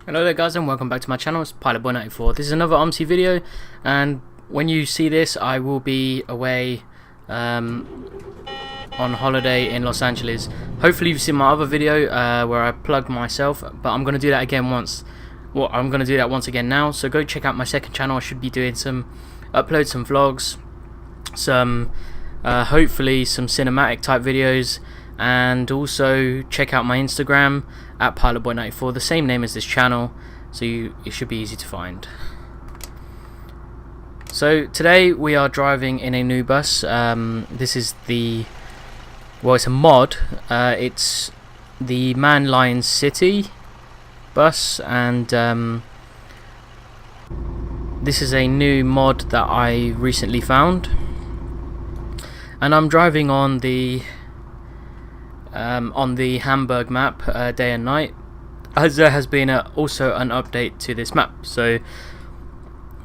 Hello there guys and welcome back to my channel. It's PilotBoy94. This is another Omsi video, and when you see this I will be away on holiday in Los Angeles. Hopefully you've seen my other video where I plugged myself, but I'm going to do that again once. Well, I'm going to do that once again now, so go check out my second channel. I should be doing upload some vlogs, some hopefully some cinematic type videos, and also check out my Instagram at PilotBoy94, the same name as this channel, so it should be easy to find. So today we are driving in a new bus. This is it's a mod. It's the Man Lion City bus, and this is a new mod that I recently found, and I'm driving on the Hamburg map day and night, as there has been also an update to this map. So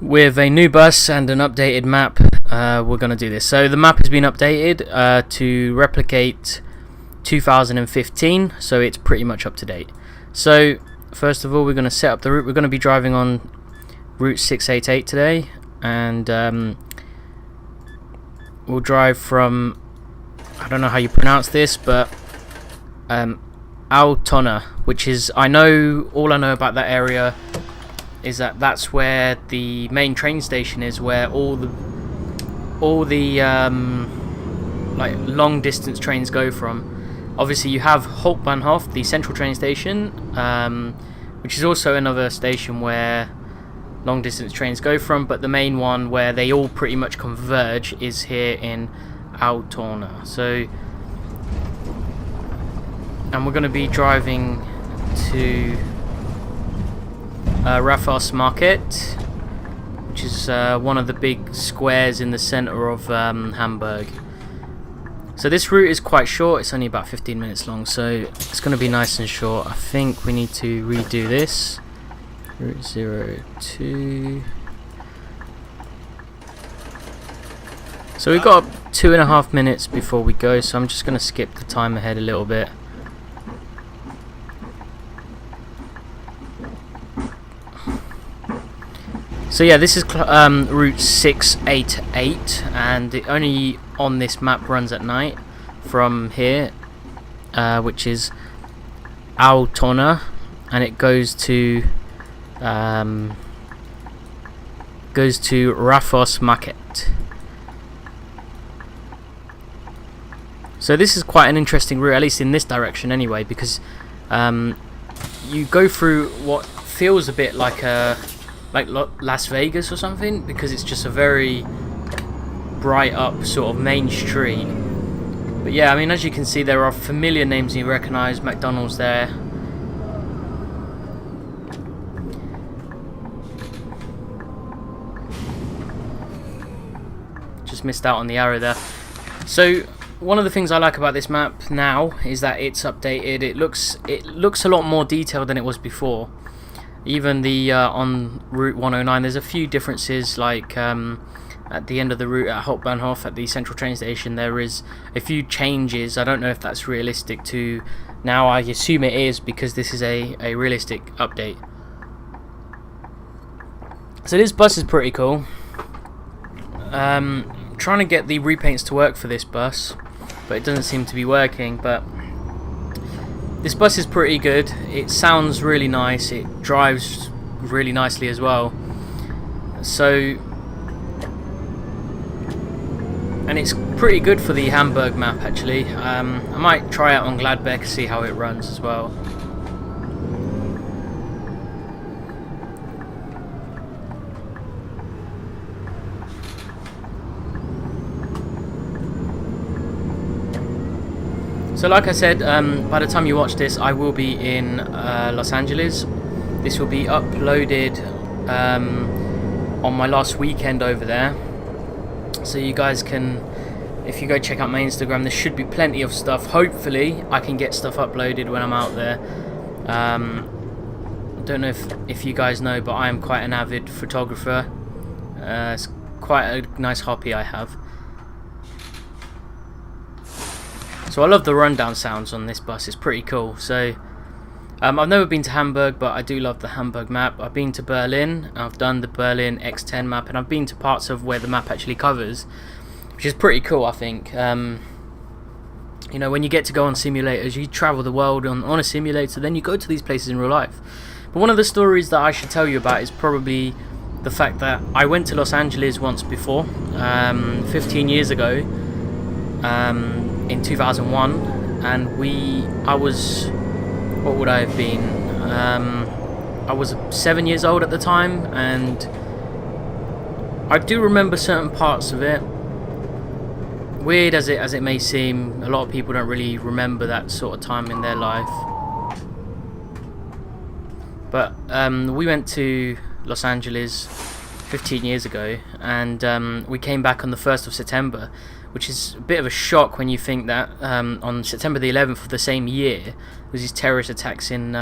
with a new bus and an updated map, we're going to do this. So the map has been updated to replicate 2015, so it's pretty much up to date. So first of all, we're going to set up the route. We're going to be driving on route 688 today, and we'll drive from, I don't know how you pronounce this, but Altona, which is, all I know about that area is that that's where the main train station is, where all the like long distance trains go from. Obviously you have Hauptbahnhof, the central train station, which is also another station where long distance trains go from, but the main one where they all pretty much converge is here in Altona. And we're going to be driving to Raffos Market, which is one of the big squares in the center of Hamburg. So this route is quite short. It's only about 15 minutes long, so it's going to be nice and short. I think we need to redo this. Route 02. So we've got 2.5 minutes before we go, so I'm just going to skip the time ahead a little bit. So yeah, this is route 688, and it only on this map runs at night from here, which is Altona, and it goes to Raffos Market. So this is quite an interesting route, at least in this direction anyway, because you go through what feels a bit like Las Vegas or something, because it's just a very bright up sort of main street. But yeah, I mean, as you can see, there are familiar names you recognize. McDonald's there. Just missed out on the arrow there. So one of the things I like about this map now is that it's updated. It looks a lot more detailed than it was before. Even the on Route 109, there's a few differences, like at the end of the route at Hauptbahnhof at the central train station, there is a few changes. I don't know if that's realistic to now. I assume it is, because this is a realistic update. So this bus is pretty cool. Trying to get the repaints to work for this bus, but it doesn't seem to be working. But this bus is pretty good. It sounds really nice. It drives really nicely as well. So, and it's pretty good for the Hamburg map actually. I might try it on Gladbeck, see how it runs as well. So like I said, by the time you watch this, I will be in Los Angeles. This will be uploaded on my last weekend over there. So you guys can, if you go check out my Instagram, there should be plenty of stuff. Hopefully I can get stuff uploaded when I'm out there. I don't know if you guys know, but I am quite an avid photographer. It's quite a nice hobby I have. So I love the rundown sounds on this bus. It's pretty cool. So I've never been to Hamburg, but I do love the Hamburg map. I've been to Berlin, I've done the Berlin X10 map, and I've been to parts of where the map actually covers, which is pretty cool, I think. You know, when you get to go on simulators, you travel the world on a simulator, then you go to these places in real life. But one of the stories that I should tell you about is probably the fact that I went to Los Angeles once before, 15 years ago, in 2001, and I was, what would I have been? I was 7 years old at the time, and I do remember certain parts of it. Weird as it may seem, a lot of people don't really remember that sort of time in their life. But we went to Los Angeles 15 years ago, and we came back on the 1st of September, which is a bit of a shock when you think that on September the 11th of the same year, there was these terrorist attacks in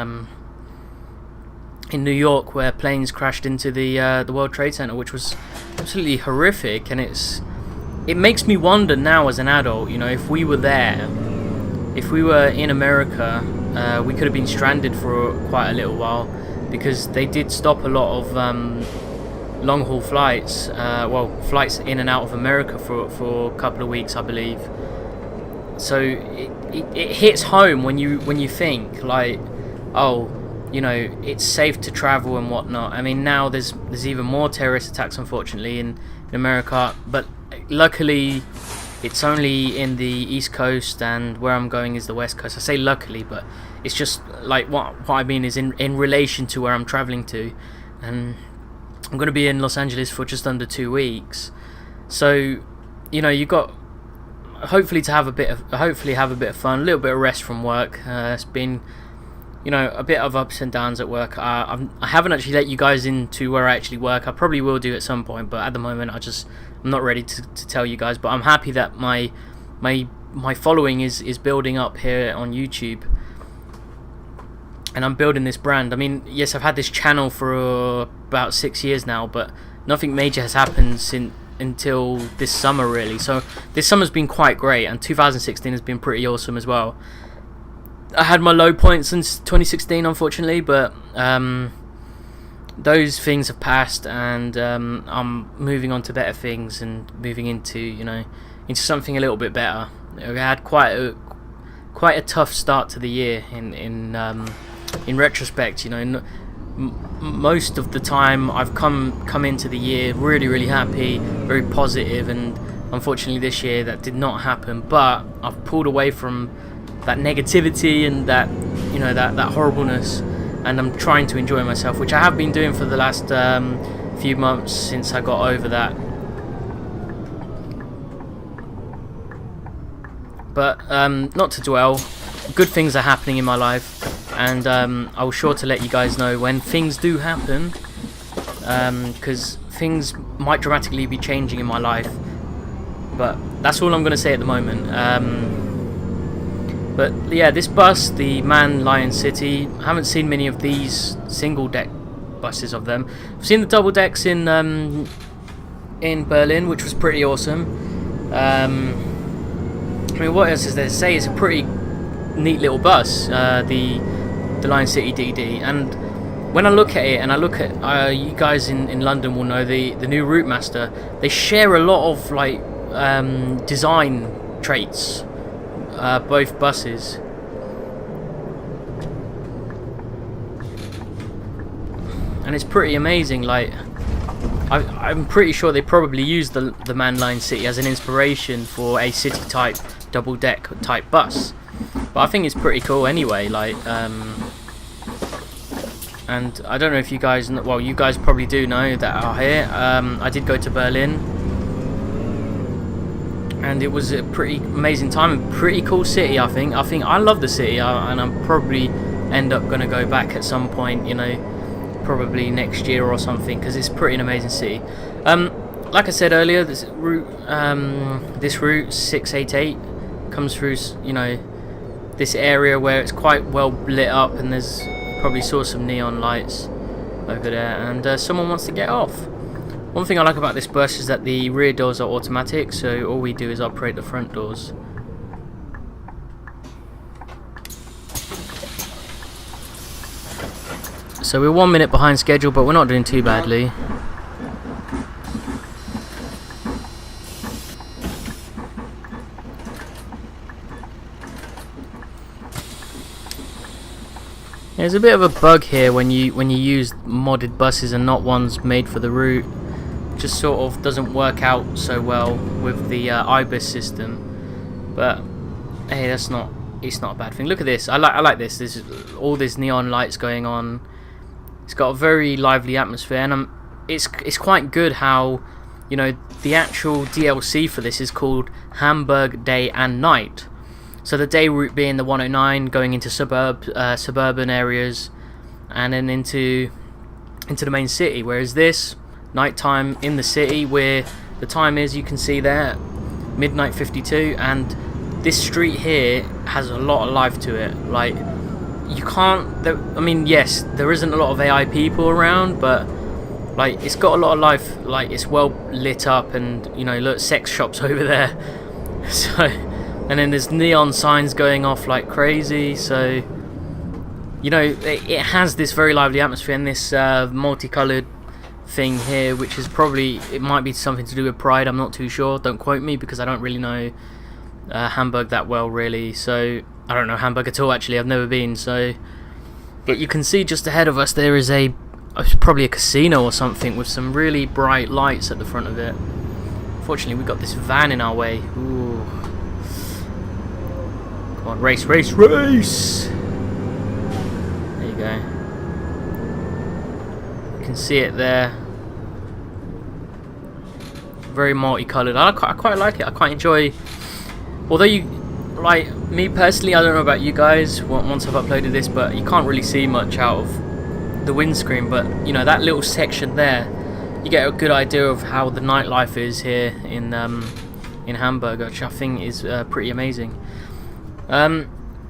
New York, where planes crashed into the World Trade Center, which was absolutely horrific. And it makes me wonder now as an adult, you know, if we were there, if we were in America, we could have been stranded for quite a little while, because they did stop a lot of long-haul flights, flights in and out of America for a couple of weeks, I believe. So it hits home when you think, like, oh, you know, it's safe to travel and whatnot. I mean, now there's even more terrorist attacks, unfortunately, in America, but luckily it's only in the East Coast, and where I'm going is the West Coast. I say luckily, but it's just like what I mean is in relation to where I'm traveling to, and I'm going to be in Los Angeles for just under 2 weeks. So, you know, you got hopefully have a bit of fun, a little bit of rest from work. It's been, you know, a bit of ups and downs at work. I haven't actually let you guys into where I actually work. I probably will do at some point, but at the moment I'm not ready to tell you guys. But I'm happy that my following is building up here on YouTube, and I'm building this brand. I mean, yes, I've had this channel for about 6 years now, but nothing major has happened until this summer, really. So this summer's been quite great, and 2016 has been pretty awesome as well. I had my low points since 2016, unfortunately, but those things have passed, and I'm moving on to better things and moving into something a little bit better. I had quite a tough start to the year in retrospect. You know, most of the time I've come into the year really happy, very positive, and unfortunately this year that did not happen. But I've pulled away from that negativity and that horribleness, and I'm trying to enjoy myself, which I have been doing for the last few months since I got over that. But not to dwell, good things are happening in my life, and I'll sure to let you guys know when things do happen, because things might dramatically be changing in my life. But that's all I'm going to say at the moment. But yeah, this bus, the MAN Lion City, I haven't seen many of these single deck buses of them. I've seen the double decks in Berlin, which was pretty awesome. I mean, what else is there to say? It's a pretty neat little bus, the Lion City DD. And when I look at it, and I look at you guys in London will know the new Route Master, they share a lot of like design traits. Both buses, and it's pretty amazing. Like, I'm pretty sure they probably used the MAN Lion City as an inspiration for a city type double deck type bus, but I think it's pretty cool anyway. Like, and I don't know if you guys know, well, you guys probably do know that are here. I did go to Berlin, and it was a pretty amazing time, a pretty cool city. I think I love the city, and I'm probably end up going to go back at some point, you know, probably next year or something, because it's pretty an amazing city. Like I said earlier, this route 688 comes through, you know, this area where it's quite well lit up, and there's probably saw some neon lights over there, and someone wants to get off. One thing I like about this bus is that the rear doors are automatic, so all we do is operate the front doors. So we're 1 minute behind schedule, but we're not doing too badly. There's a bit of a bug here when you use modded buses and not ones made for the route. It just sort of doesn't work out so well with the IBIS system. But hey, it's not a bad thing. Look at this. I like this. There's all these neon lights going on. It's got a very lively atmosphere, and it's quite good how, you know, the actual DLC for this is called Hamburg Day and Night. So the day route being the 109, going into suburban areas, and then into the main city. Whereas this nighttime in the city, where the time is, you can see there, midnight 52, and this street here has a lot of life to it. Like, you can't. I mean, yes, there isn't a lot of AI people around, but like, it's got a lot of life. Like, it's well lit up, and you know, look, sex shops over there. So, and then there's neon signs going off like crazy. So, you know, it has this very lively atmosphere, and this multicolored thing here, which is probably, it might be something to do with Pride. I'm not too sure. Don't quote me, because I don't really know Hamburg that well, really. So I don't know Hamburg at all, actually. I've never been. So, but you can see just ahead of us there is probably a casino or something with some really bright lights at the front of it. Unfortunately, we've got this van in our way. Ooh. Come on, race, race, race! There you go. You can see it there. Very multicolored. I quite like it. I quite enjoy. Although you, like me personally, I don't know about you guys once I've uploaded this, but you can't really see much out of the windscreen. But you know, that little section there, you get a good idea of how the nightlife is here in Hamburg, which I think is pretty amazing.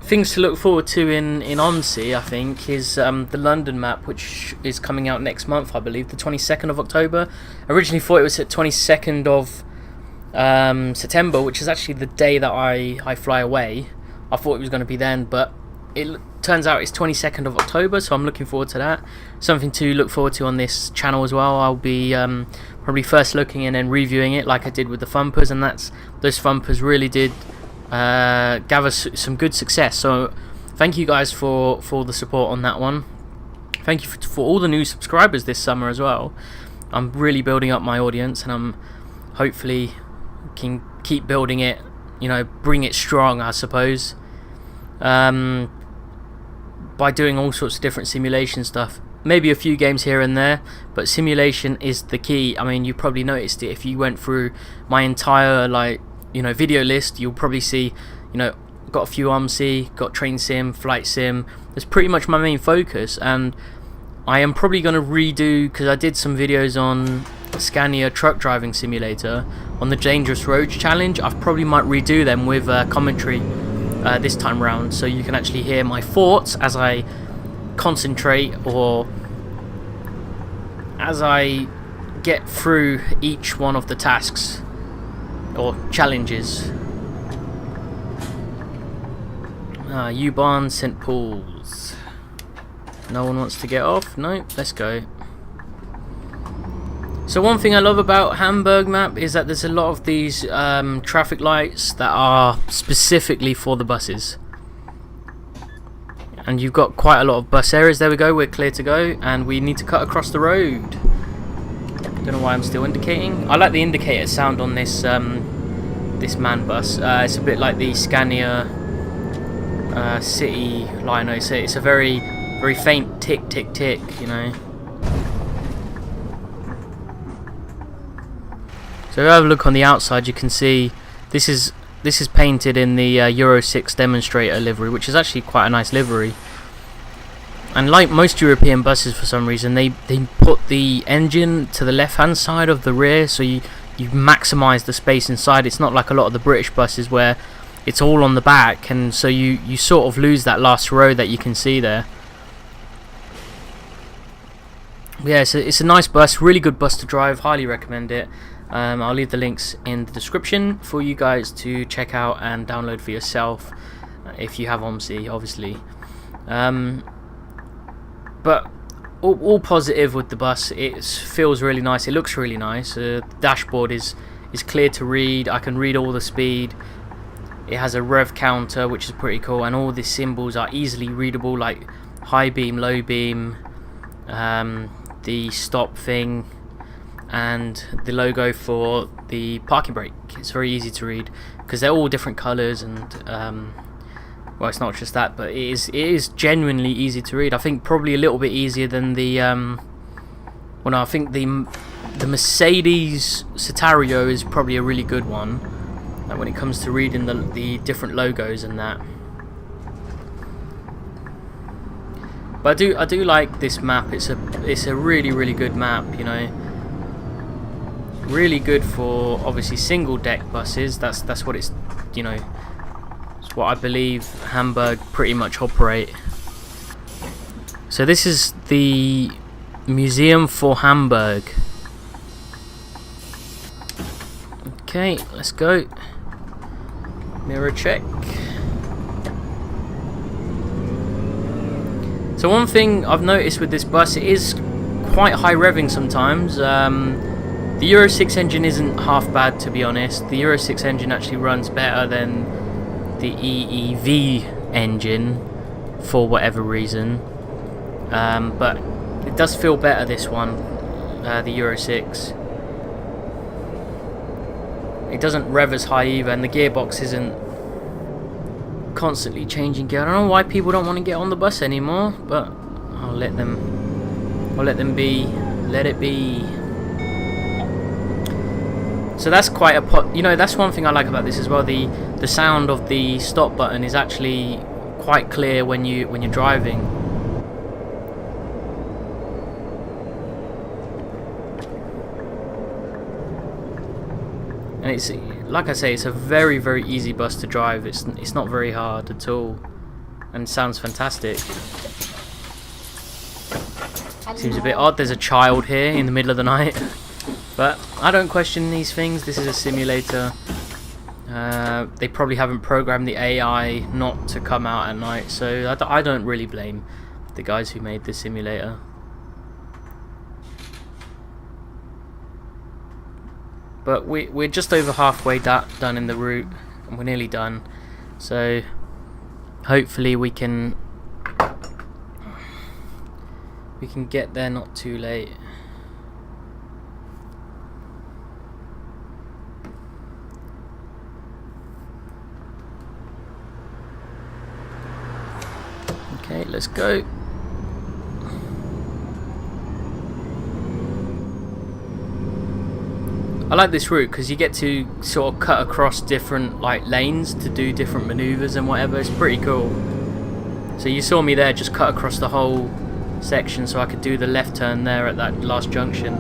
Things to look forward to in Omsi, I think, is the London map, which is coming out next month, I believe, the 22nd of October. I originally thought it was at 22nd of September, which is actually the day that I fly away. I thought it was going to be then, but it turns out it's 22nd of October, so I'm looking forward to that. Something to look forward to on this channel as well. I'll be probably first looking and then reviewing it like I did with the Thumpers, and those Thumpers really did gather some good success. So thank you guys for the support on that one. Thank you for all the new subscribers this summer as well. I'm really building up my audience, and I'm hopefully can keep building it, you know, bring it strong, I suppose, by doing all sorts of different simulation stuff. Maybe a few games here and there, but simulation is the key. I mean, you probably noticed it if you went through my entire, like, you know, video list. You'll probably see, you know, got a few Omsi, got train sim, flight sim. That's pretty much my main focus, and I am probably going to redo, because I did some videos on Scania truck driving simulator on the dangerous roads challenge. I probably might redo them with commentary this time round, so you can actually hear my thoughts as I concentrate, or as I get through each one of the tasks or challenges. U-Bahn, St. Paul's. No one wants to get off? No, let's go. So one thing I love about Hamburg map is that there's a lot of these traffic lights that are specifically for the buses. And you've got quite a lot of bus areas. There we go, we're clear to go, and we need to cut across the road. Don't know why I'm still indicating. I like the indicator sound on this this man bus. It's a bit like the Scania city lino. So it's a very faint tick tick tick, you know. So if you have a look on the outside, you can see this is painted in the Euro 6 demonstrator livery, which is actually quite a nice livery. And like most European buses, for some reason, they put the engine to the left-hand side of the rear, so you maximise the space inside. It's not like a lot of the British buses where it's all on the back, and so you sort of lose that last row that you can see there. Yeah, it's a nice bus, really good bus to drive, highly recommend it. I'll leave the links in the description for you guys to check out and download for yourself if you have Omsi, obviously. But all positive with the bus. It feels really nice. It looks really nice. The dashboard is clear to read. I can read all the speed. It has a rev counter, which is pretty cool, and all the symbols are easily readable, like high beam, low beam, the stop thing, and the logo for the parking brake. It's very easy to read because they're all different colours, and well, it's not just that, but it is genuinely easy to read. I think probably a little bit easier than the well, no, I think the Mercedes Citario is probably a really good one, like when it comes to reading the different logos and that. But I do like this map. It's a really good map, you know. Really good for obviously single deck buses. That's what it's, you know, it's what I believe Hamburg pretty much operate. So this is the Museum for Hamburg. Okay, let's go. Mirror check. So one thing I've noticed with this bus, it is quite high revving sometimes. The Euro 6 engine isn't half bad, to be honest. The Euro 6 engine actually runs better than the EEV engine for whatever reason. But it does feel better, this one, the Euro 6. It doesn't rev as high either, and the gearbox isn't constantly changing gear. I don't know why people don't want to get on the bus anymore, but I'll let them be. Let it be. So that's quite a you know, that's one thing I like about this as well. The sound of the stop button is actually quite clear when you're driving. And it's, like I say, it's a very easy bus to drive. It's not very hard at all, and it sounds fantastic. Seems a bit odd. There's a child here in the middle of the night, but I don't question these things. This is a simulator. They probably haven't programmed the AI not to come out at night, so I don't really blame the guys who made this simulator. But we're just over halfway done in the route, and we're nearly done. So hopefully we can get there not too late. Okay, let's go. I like this route because you get to sort of cut across different lanes to do different maneuvers and whatever. It's pretty cool. So you saw me there just cut across the whole section so I could do the left turn there at that last junction.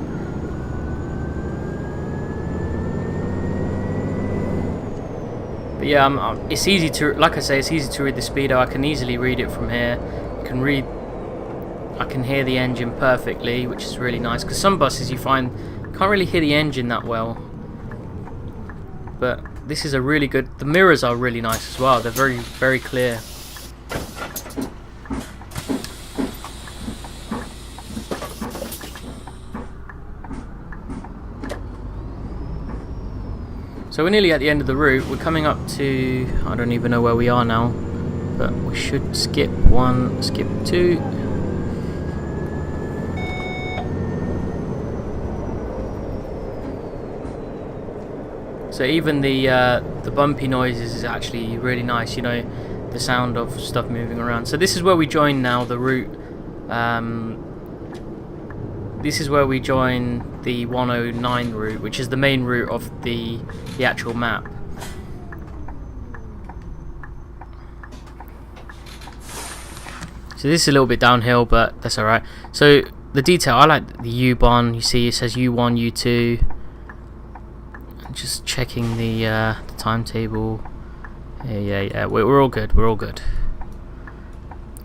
But yeah, it's easy to, like I say, it's easy to read the speedo. I can easily read it from here. I can hear the engine perfectly, which is really nice, because some buses you find can't really hear the engine that well. But this is a really good, the mirrors are really nice as well. They're very clear. So we're nearly at the end of the route. We're coming up to, I don't even know where we are now, but we should skip one, skip two. So even the bumpy noises is actually really nice, you know, the sound of stuff moving around. So this is where we join now the route. This is where we join the 109 route, which is the main route of the actual map. So this is a little bit downhill, but that's alright. So the detail, I like the U-Bahn. You see it says U1, U2. Just checking the timetable. Yeah. We're all good. We're all good.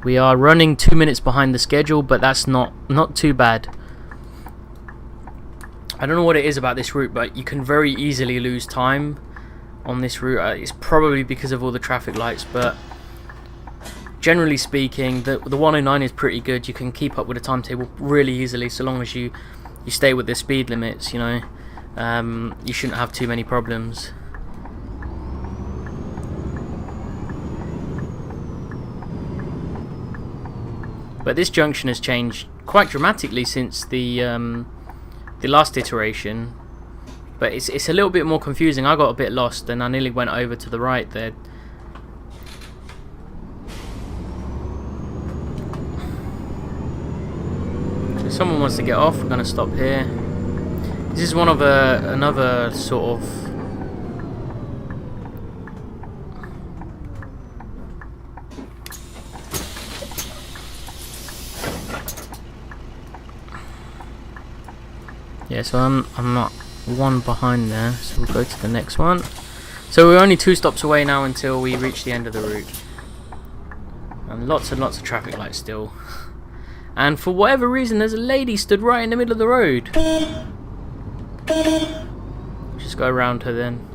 We are running 2 minutes behind the schedule, but that's not too bad. I don't know what it is about this route, but you can very easily lose time on this route. It's probably because of all the traffic lights, but generally speaking, the 109 is pretty good. You can keep up with the timetable really easily, so long as you stay with the speed limits. You know, you shouldn't have too many problems. But this junction has changed quite dramatically since the last iteration. But it's a little bit more confusing. I got a bit lost and I nearly went over to the right there. So if someone wants to get off, we're going to stop here. This is one of another sort of yeah, so I'm not one behind there, so we'll go to the next one. So we're only 2 stops away now until we reach the end of the route. And lots of traffic lights still. And for whatever reason, there's a lady stood right in the middle of the road. Just go around her then.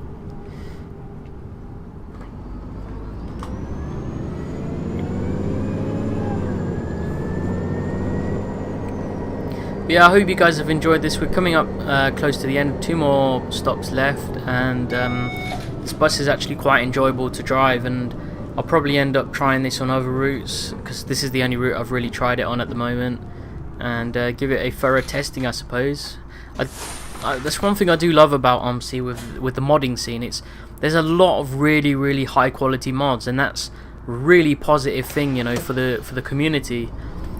Yeah, I hope you guys have enjoyed this. We're coming up close to the end. 2 more stops left, and this bus is actually quite enjoyable to drive, and I'll probably end up trying this on other routes, because this is the only route I've really tried it on at the moment, and give it a thorough testing, I suppose. That's one thing I do love about Omsi with the modding scene. There's a lot of really high quality mods, and that's a really positive thing, you know, for the community.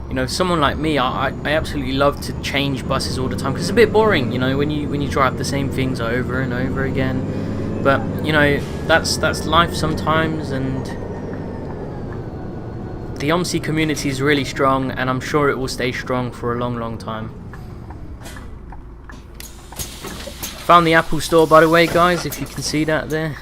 You know, someone like me, I absolutely love to change buses all the time, because it's a bit boring, you know, when you drive the same things over and over again. But you know, that's life sometimes, and the Omsi community is really strong, and I'm sure it will stay strong for a long time. Found the Apple Store, by the way, guys, if you can see that there.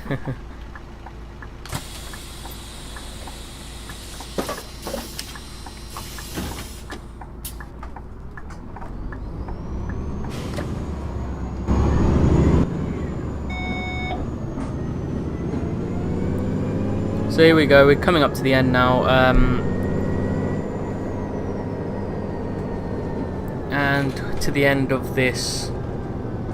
So here we go, we're coming up to the end now, and to the end of this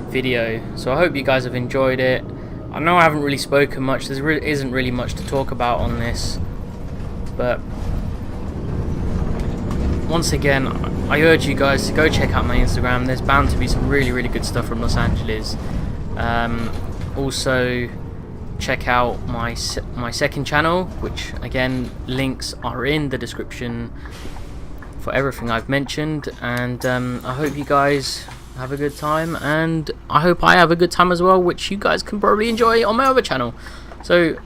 video. So I hope you guys have enjoyed it. I know I haven't really spoken much, there isn't really much to talk about on this, but once again, I urge you guys to go check out my Instagram. There's bound to be some really good stuff from Los Angeles. Also, check out my second channel, which again, links are in the description for everything I've mentioned, and I hope you guys have a good time, and I hope I have a good time as well, which you guys can probably enjoy on my other channel. So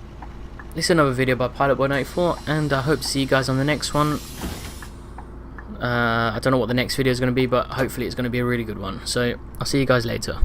this is another video by PilotBoy94, and I hope to see you guys on the next one. I don't know what the next video is going to be, but hopefully it's going to be a really good one. So I'll see you guys later.